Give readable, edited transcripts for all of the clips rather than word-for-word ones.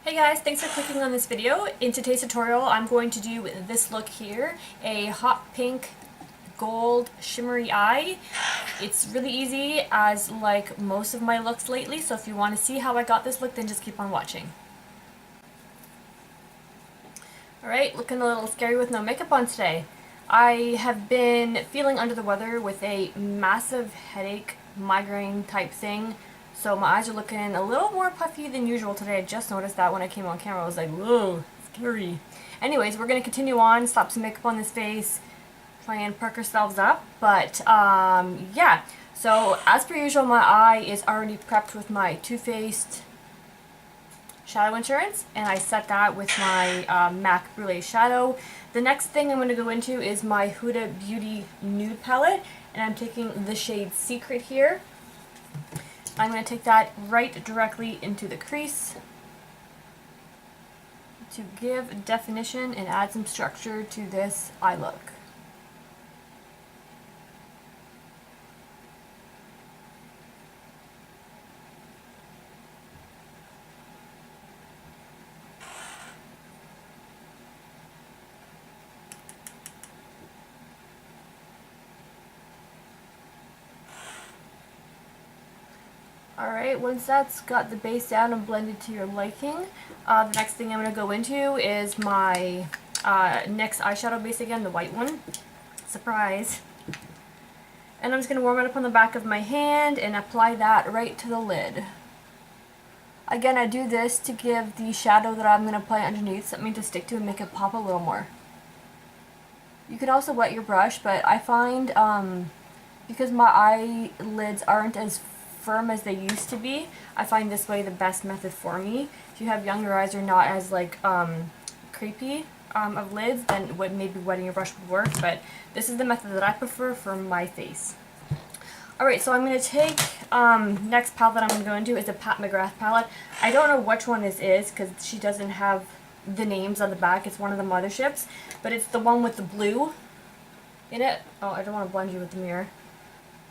Hey guys, thanks for clicking on this video. In today's tutorial, I'm going to do this look here, a hot pink gold shimmery eye. It's really easy, as like most of my looks lately, so if you want to see how I got this look, then just keep on watching. Alright, looking a little scary with no makeup on today. I have been feeling under the weather with a massive headache, migraine type thing. So my eyes are looking a little more puffy than usual today. I just noticed that when I came on camera. I was like, whoa, scary. Anyways, we're going to continue on, slap some makeup on this face, try and perk ourselves up. But, yeah. So, as per usual, my eye is already prepped with my Too Faced Shadow Insurance. And I set that with my MAC Brulee Shadow. The next thing I'm going to go into is my Huda Beauty Nude palette. And I'm taking the shade Secret here. I'm going to take that right directly into the crease to give definition and add some structure to this eye look. Alright, once that's got the base down and blended to your liking, the next thing I'm going to go into is my NYX eyeshadow base again, the white one. Surprise! And I'm just going to warm it up on the back of my hand and apply that right to the lid. Again, I do this to give the shadow that I'm going to apply underneath something to stick to and make it pop a little more. You can also wet your brush, but I find because my eyelids aren't as firm as they used to be, I find this way the best method for me. If you have younger eyes or not as like creepy of lids, then maybe wetting your brush would work, but this is the method that I prefer for my face. Alright, so I'm going to take, next palette that I'm going to go into is a Pat McGrath palette. I don't know which one this is because she doesn't have the names on the back. It's one of the Motherships, but it's the one with the blue in it. Oh, I don't want to blend you with the mirror.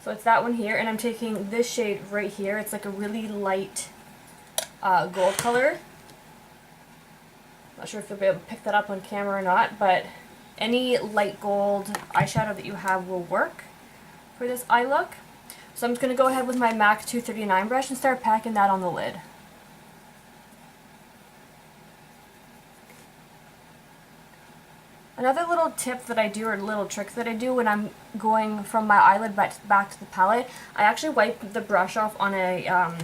So it's that one here, and I'm taking this shade right here. It's like a really light gold color. Not sure if you'll be able to pick that up on camera or not, but any light gold eyeshadow that you have will work for this eye look. So I'm just going to go ahead with my MAC 239 brush and start packing that on the lid. Another little tip that I do, or little trick that I do when I'm going from my eyelid back to the palette, I actually wipe the brush off on a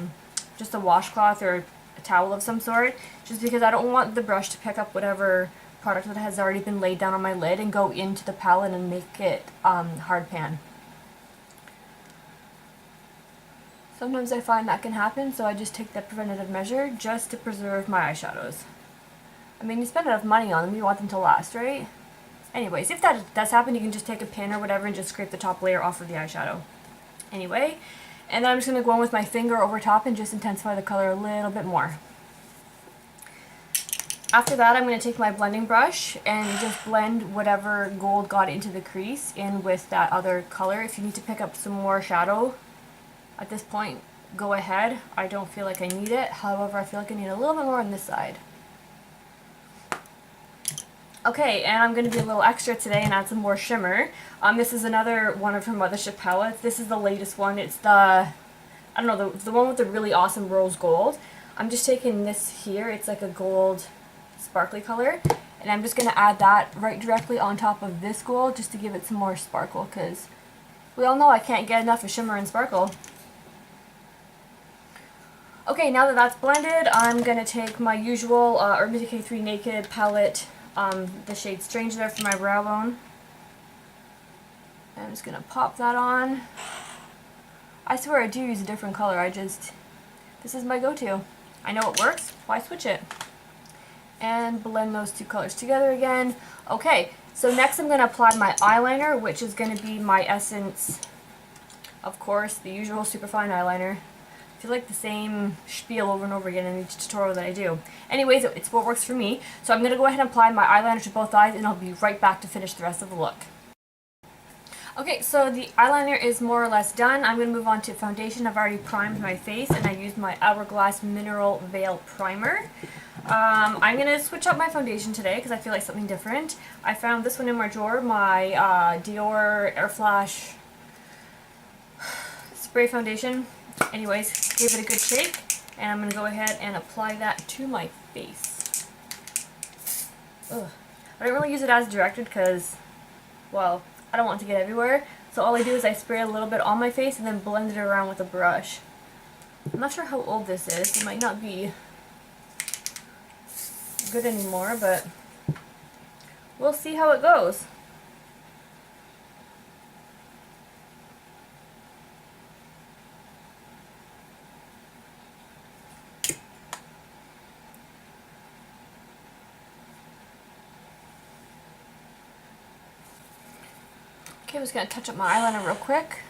just a washcloth or a towel of some sort, just because I don't want the brush to pick up whatever product that has already been laid down on my lid and go into the palette and make it hard pan. Sometimes I find that can happen, so I just take that preventative measure just to preserve my eyeshadows. I mean, you spend enough money on them, you want them to last, right? Anyways, if that does happen, you can just take a pin or whatever and just scrape the top layer off of the eyeshadow. Anyway, and then I'm just going to go in with my finger over top and just intensify the color a little bit more. After that, I'm going to take my blending brush and just blend whatever gold got into the crease in with that other color. If you need to pick up some more shadow at this point, go ahead. I don't feel like I need it. However, I feel like I need a little bit more on this side. Okay, and I'm going to be a little extra today and add some more shimmer. This is another one of her Mothership palettes. This is the latest one. It's the, I don't know, the one with the really awesome rose gold. I'm just taking this here. It's like a gold sparkly color. And I'm just going to add that right directly on top of this gold just to give it some more sparkle, because we all know I can't get enough of shimmer and sparkle. Okay, now that that's blended, I'm going to take my usual Urban Decay 3 Naked palette, the shade Strange there for my brow bone. I'm just going to pop that on. I swear I do use a different color, this is my go-to. I know it works, why switch it? And blend those two colors together again. Okay, so next I'm going to apply my eyeliner, which is going to be my Essence, of course, the usual superfine eyeliner. I feel like the same spiel over and over again in each tutorial that I do. Anyways, it's what works for me. So I'm going to go ahead and apply my eyeliner to both eyes, and I'll be right back to finish the rest of the look. Okay, so the eyeliner is more or less done. I'm going to move on to foundation. I've already primed my face, and I used my Hourglass Mineral Veil Primer. I'm going to switch up my foundation today because I feel like something different. I found this one in my drawer, my Dior Airflash spray foundation. Anyways, give it a good shake, and I'm going to go ahead and apply that to my face. Ugh. I don't really use it as directed because, well, I don't want it to get everywhere. So all I do is I spray a little bit on my face and then blend it around with a brush. I'm not sure how old this is. It might not be good anymore, but we'll see how it goes. Okay, I'm just going to touch up my eyeliner real quick.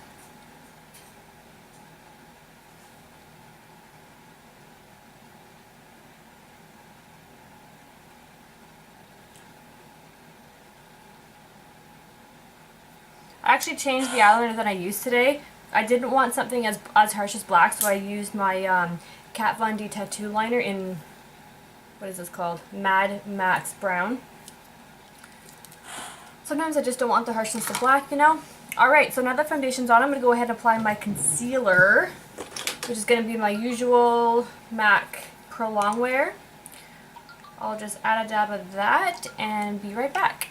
I actually changed the eyeliner that I used today. I didn't want something as harsh as black, so I used my Kat Von D tattoo liner in, what is this called? Mad Max Brown. Sometimes I just don't want the harshness of black, you know? Alright, so now that foundation's on, I'm going to go ahead and apply my concealer, which is going to be my usual MAC Pro Longwear. I'll just add a dab of that and be right back.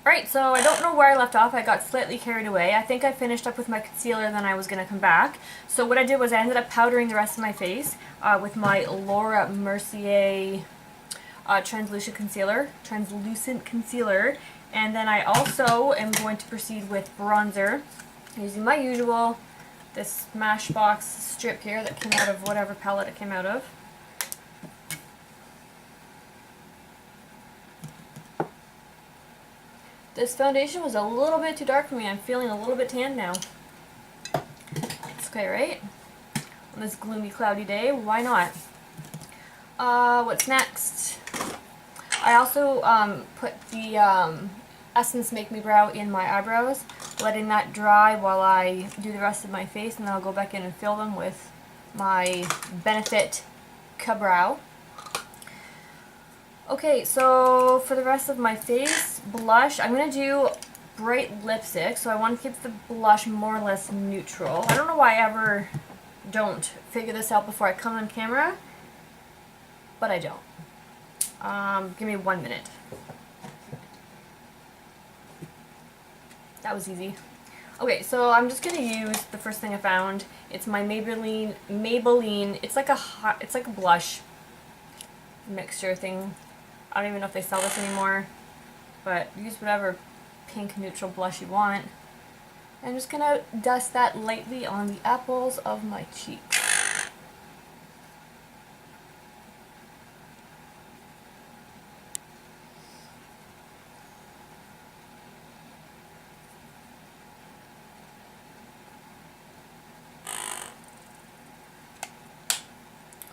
Alright, so I don't know where I left off. I got slightly carried away. I think I finished up with my concealer and then I was going to come back. So what I did was I ended up powdering the rest of my face with my Laura Mercier translucent concealer. And then I also am going to proceed with bronzer using my usual, this Smashbox strip here that came out of whatever palette it came out of. This foundation was a little bit too dark for me. I'm feeling a little bit tan now. It's okay, right? On this gloomy, cloudy day, why not? What's next? I also put the Essence Make Me Brow in my eyebrows, letting that dry while I do the rest of my face, and then I'll go back in and fill them with my Benefit Ka-Brow. Okay, so for the rest of my face, blush, I'm going to do bright lipstick, so I want to keep the blush more or less neutral. I don't know why I ever don't figure this out before I come on camera, but I don't. Give me 1 minute. That was easy. Okay, so I'm just going to use the first thing I found. It's my Maybelline, it's like a blush mixture thing. I don't even know if they sell this anymore, but use whatever pink neutral blush you want. I'm just going to dust that lightly on the apples of my cheeks.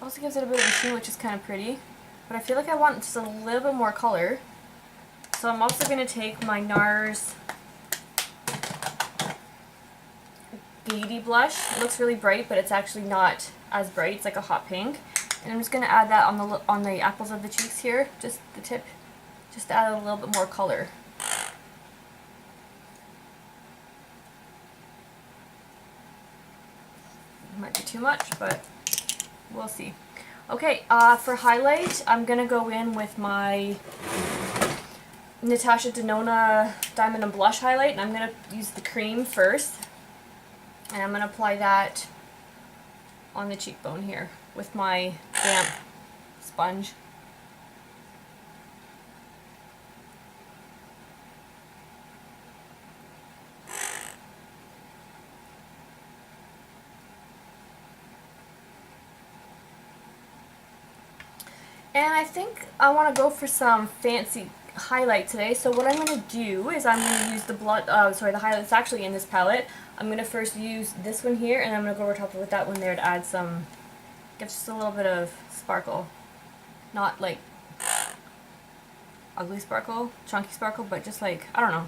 Also gives it a bit of a sheen, which is kind of pretty. But I feel like I want just a little bit more color. So I'm also going to take my Nars Gaiety blush. It looks really bright, but it's actually not as bright. It's like a hot pink. And I'm just going to add that on the apples of the cheeks here, just the tip, just to add a little bit more color. Might be too much, but we'll see. Okay, for highlight, I'm going to go in with my Natasha Denona Diamond and Blush highlight, and I'm going to use the cream first. And I'm going to apply that on the cheekbone here with my damp sponge. And I think I want to go for some fancy highlight today. So what I'm going to do is I'm going to use the the highlight that's actually in this palette. I'm going to first use this one here, and I'm going to go over top with that one there to add some, give just a little bit of sparkle. Not like ugly sparkle, chunky sparkle, but just like, I don't know.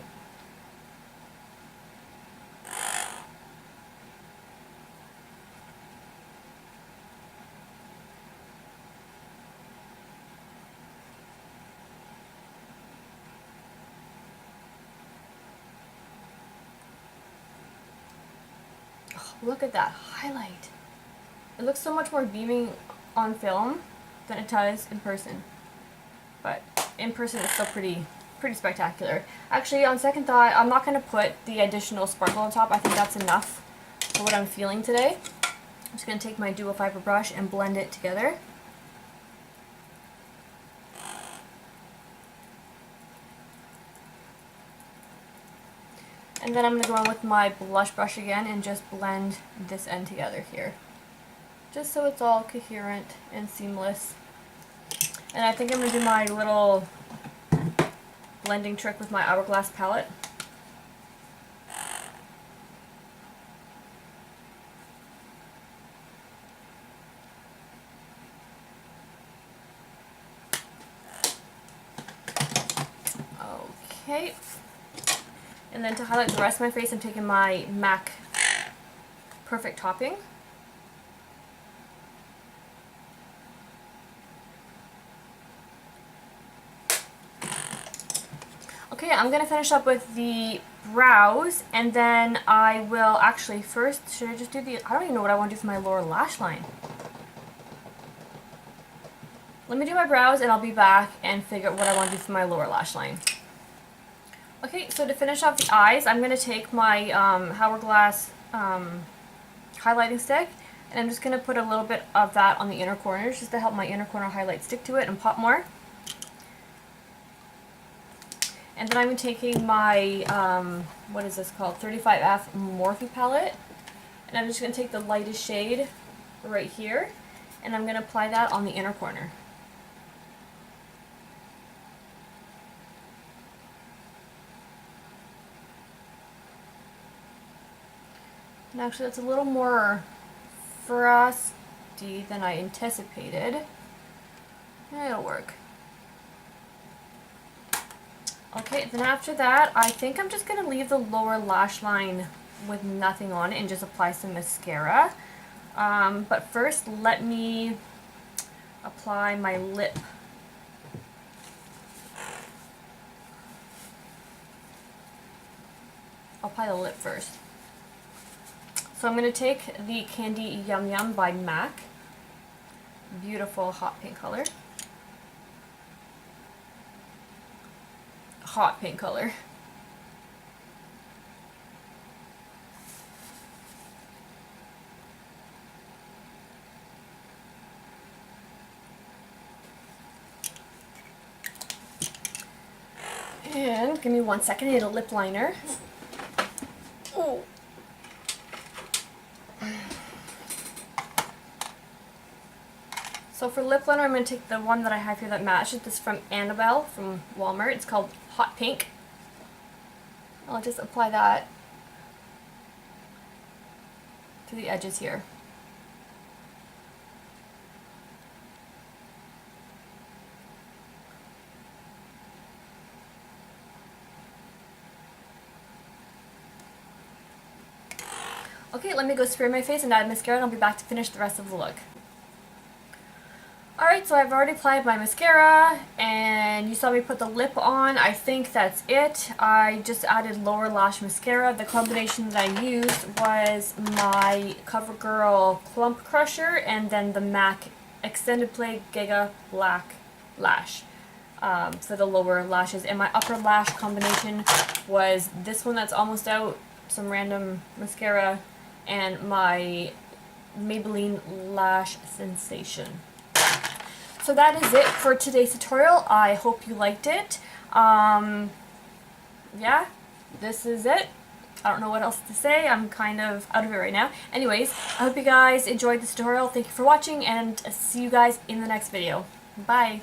Look at that highlight. It looks so much more beaming on film than it does in person. But in person it's still pretty spectacular. Actually, on second thought, I'm not going to put the additional sparkle on top. I think that's enough for what I'm feeling today. I'm just going to take my dual fiber brush and blend it together. And then I'm going to go on with my blush brush again and just blend this end together here. Just so it's all coherent and seamless. And I think I'm going to do my little blending trick with my Hourglass palette. Okay. And then to highlight the rest of my face, I'm taking my MAC Perfect Topping. Okay, I'm going to finish up with the brows, and then I will actually first, should I just do the, I don't even know what I want to do for my lower lash line. Let me do my brows and I'll be back and figure out what I want to do for my lower lash line. Okay, so to finish off the eyes, I'm going to take my Hourglass highlighting stick, and I'm just going to put a little bit of that on the inner corners just to help my inner corner highlight stick to it and pop more. And then I'm taking my, what is this called, 35F Morphe palette, and I'm just going to take the lightest shade right here, and I'm going to apply that on the inner corner. And actually that's a little more frosty than I anticipated. It'll work. Okay, then after that, I think I'm just going to leave the lower lash line with nothing on it and just apply some mascara. But first, let me apply my lip. I'll apply the lip first. So I'm going to take the Candy Yum Yum by MAC. Beautiful hot pink color. Hot pink color. And give me 1 second, I need a lip liner. Oh. So for lip liner, I'm going to take the one that I have here that matches. This is from Annabelle from Walmart. It's called Hot Pink. I'll just apply that to the edges here. Okay, let me go spray my face and add mascara, and I'll be back to finish the rest of the look. Alright, so I've already applied my mascara, and you saw me put the lip on. I think that's it. I just added lower lash mascara. The combination that I used was my CoverGirl Plump Crusher and then the MAC Extended Play Giga Black Lash for the lower lashes. And my upper lash combination was this one that's almost out, some random mascara, and my Maybelline Lash Sensation. So that is it for today's tutorial. I hope you liked it. Yeah, this is it. I don't know what else to say. I'm kind of out of it right now. Anyways, I hope you guys enjoyed this tutorial. Thank you for watching, and see you guys in the next video. Bye.